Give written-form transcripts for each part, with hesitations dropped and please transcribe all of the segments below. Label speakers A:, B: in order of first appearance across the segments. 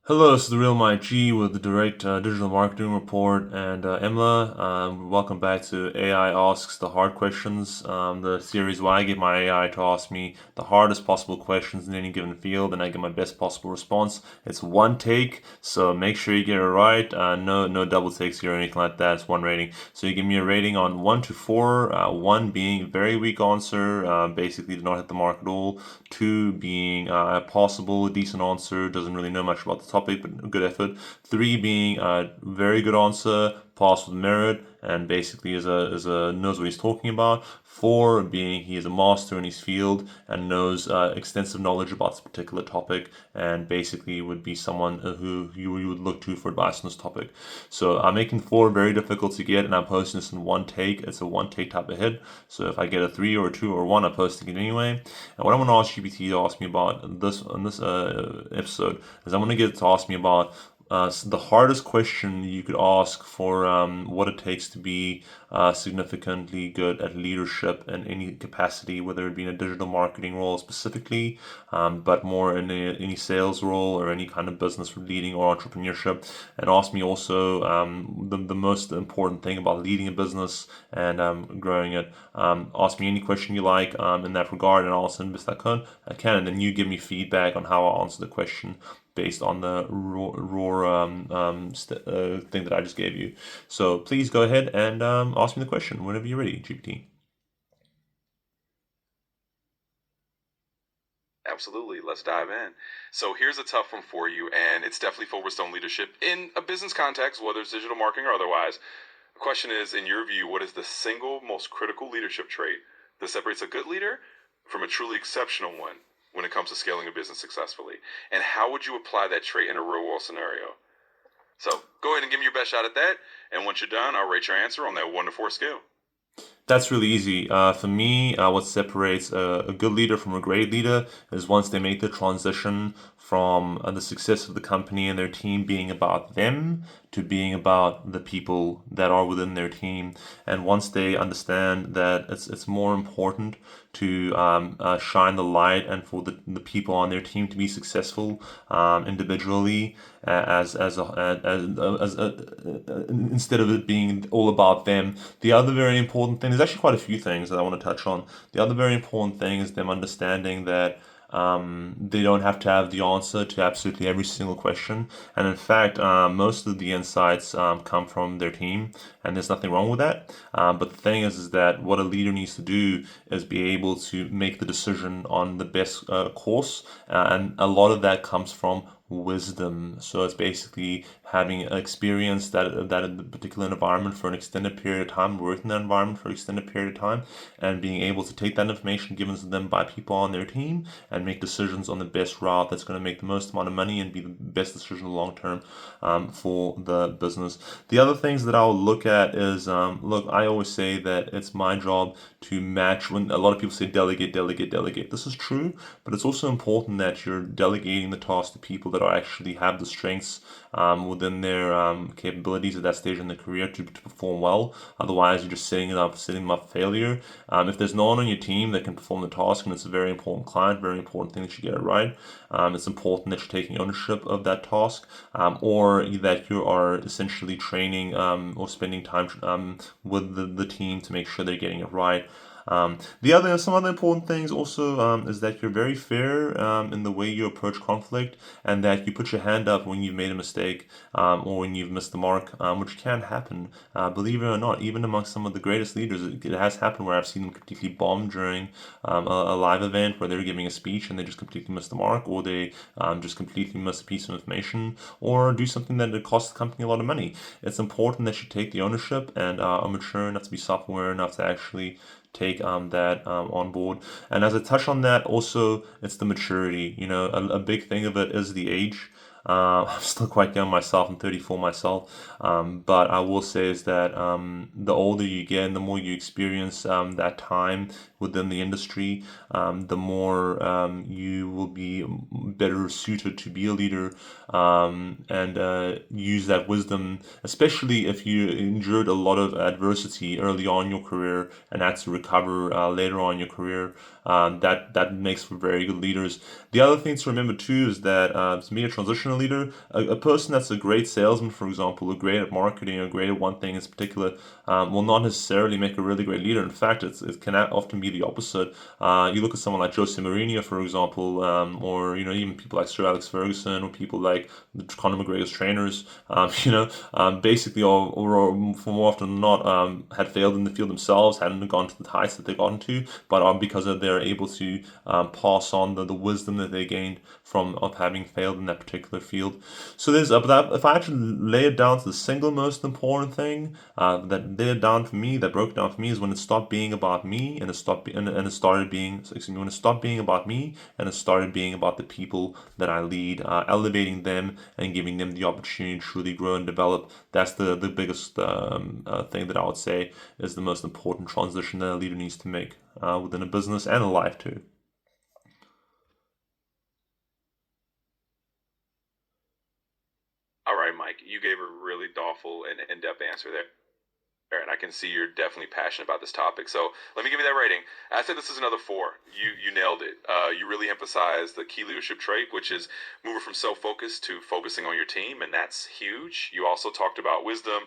A: Hello, this is the Real Mike G with the Direct Digital Marketing Report and Emla. Welcome back to AI Asks the Hard Questions, the series where I get my AI to ask me the hardest possible questions in any given field, and I get my best possible response. It's one take, so make sure you get it right. No double takes here or anything like that. It's one rating. So you give me a rating on 1 to 4. One being very weak answer, basically did not hit the mark at all. Two being a possible decent answer, doesn't really know much about the topic, but good effort. Three being a very good answer, pass with merit, and basically is a knows what he's talking about. Four being he is a master in his field and knows extensive knowledge about this particular topic, and basically would be someone who you would look to for advice on this topic. So I'm making four very difficult to get, and I'm posting this in one take. It's a one take type of hit. So if I get a three or a two or one, I'm posting it anyway. And what I'm going to ask GPT to ask me about this episode is I'm going to get it to ask me about the hardest question you could ask for what it takes to be significantly good at leadership in any capacity, whether it be in a digital marketing role specifically, but more in any sales role or any kind of business leading or entrepreneurship. And ask me also the most important thing about leading a business and growing it. Ask me any question you like in that regard, and I'll answer the best I can, and then you give me feedback on how I answer the question based on the raw thing that I just gave you. So please go ahead and ask me the question whenever you're ready, GPT.
B: Absolutely. Let's dive in. So here's a tough one for you, and it's definitely focused on leadership in a business context, whether it's digital marketing or otherwise. The question is, in your view, what is the single most critical leadership trait that separates a good leader from a truly exceptional one when it comes to scaling a business successfully? And how would you apply that trait in a real world scenario? So go ahead and give me your best shot at that. And once you're done, I'll rate your answer on that 1 to 4 scale.
A: That's really easy. For me, what separates a good leader from a great leader is once they make the transition from the success of the company and their team being about them to being about the people that are within their team. And once they understand that it's more important to shine the light and for the people on their team to be successful individually instead of it being all about them. The other very important thing, there's actually quite a few things that I want to touch on. The other very important thing is them understanding that they don't have to have the answer to absolutely every single question. And in fact, most of the insights come from their team, and there's nothing wrong with that. But the thing is that what a leader needs to do is be able to make the decision on the best course, and a lot of that comes from wisdom. So it's basically having experience that in the particular environment for an extended period of time, work in that environment for an extended period of time, and being able to take that information given to them by people on their team and make decisions on the best route that's going to make the most amount of money and be the best decision long term for the business. The other things that I'll look at is look, I always say that it's my job to match. When a lot of people say delegate, delegate, delegate, this is true, but it's also important that you're delegating the task to people that are actually have the strengths within their capabilities at that stage in their career to perform well. Otherwise, you're just setting them up for failure. If there's no one on your team that can perform the task, and it's a very important client, very important thing that you get it right, it's important that you're taking ownership of that task, or that you are essentially training or spending time with the team to make sure they're getting it right. Some other important things also is that you're very fair in the way you approach conflict, and that you put your hand up when you've made a mistake or when you've missed the mark, which can happen. Believe it or not, even amongst some of the greatest leaders, it has happened where I've seen them completely bomb during a live event where they're giving a speech and they just completely miss the mark, or they just completely miss a piece of information, or do something that it costs the company a lot of money. It's important that you take the ownership and are mature enough to be self-aware enough to actually take that on board. And as I touch on that, also it's the maturity. You know, a big thing of it is the age. I'm still quite young myself. I'm 34 myself. But I will say is that the older you get and the more you experience that time within the industry, the more you will be better suited to be a leader, and use that wisdom, especially if you endured a lot of adversity early on in your career and had to recover later on in your career. That makes for very good leaders. The other thing to remember too is that to be a transitional leader, a person that's a great salesman, for example, or great at marketing or great at one thing in particular, will not necessarily make a really great leader. In fact, it can often be the opposite. You look at someone like Jose Mourinho, for example, or even people like Sir Alex Ferguson, or people like Conor McGregor's trainers. Basically, or for more often than not, had failed in the field themselves, hadn't gone to the heights that they got into, but because of they're able to pass on the wisdom that they gained from of having failed in that particular field. So there's that. If I actually lay it down to the single most important thing that laid it down for me, that broke it down for me, is when it stopped being about me and it stopped and it started being. Excuse me, when it stopped being about me and it started being about the people that I lead, elevating them and giving them the opportunity to truly grow and develop. That's the biggest thing that I would say is the most important transition that a leader needs to make within a business and a life too.
B: All right, Mike, you gave a really thoughtful and in-depth answer there. And I can see you're definitely passionate about this topic. So let me give you that rating. I said this is another 4. You nailed it. You really emphasized the key leadership trait, which is moving from self-focus to focusing on your team, and that's huge. You also talked about wisdom,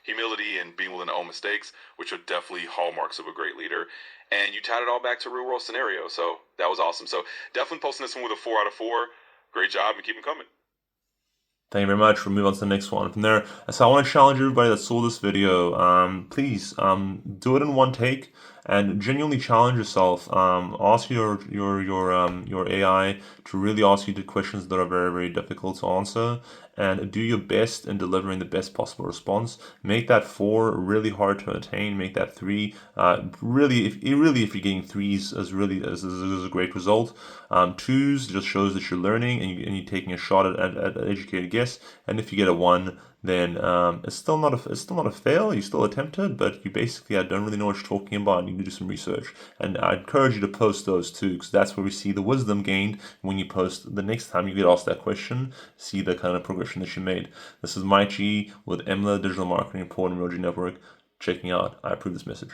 B: humility, and being willing to own mistakes, which are definitely hallmarks of a great leader. And you tied it all back to real world scenario. So that was awesome. So definitely posting this one with a 4 out of 4. Great job, and keep them coming.
A: Thank you very much. We'll move on to the next one. From there, so I want to challenge everybody that saw this video. Please do it in one take and genuinely challenge yourself. Ask your AI to really ask you the questions that are very, very difficult to answer, and do your best in delivering the best possible response. Make that 4 really hard to attain. Make that 3 if you're getting 3s is a great result. 2s just shows that you're learning and you're taking a shot at an educated guess. And if you get a 1, then it's still not a fail. You still attempted, but you basically I don't really know what you're talking about. And you need to do some research, and I encourage you to post those too, because that's where we see the wisdom gained when you post the next time you get asked that question. See the kind of progression that you made. This is Mike G with EMLA Digital Marketing Report and Roji Network. Checking out. I approve this message.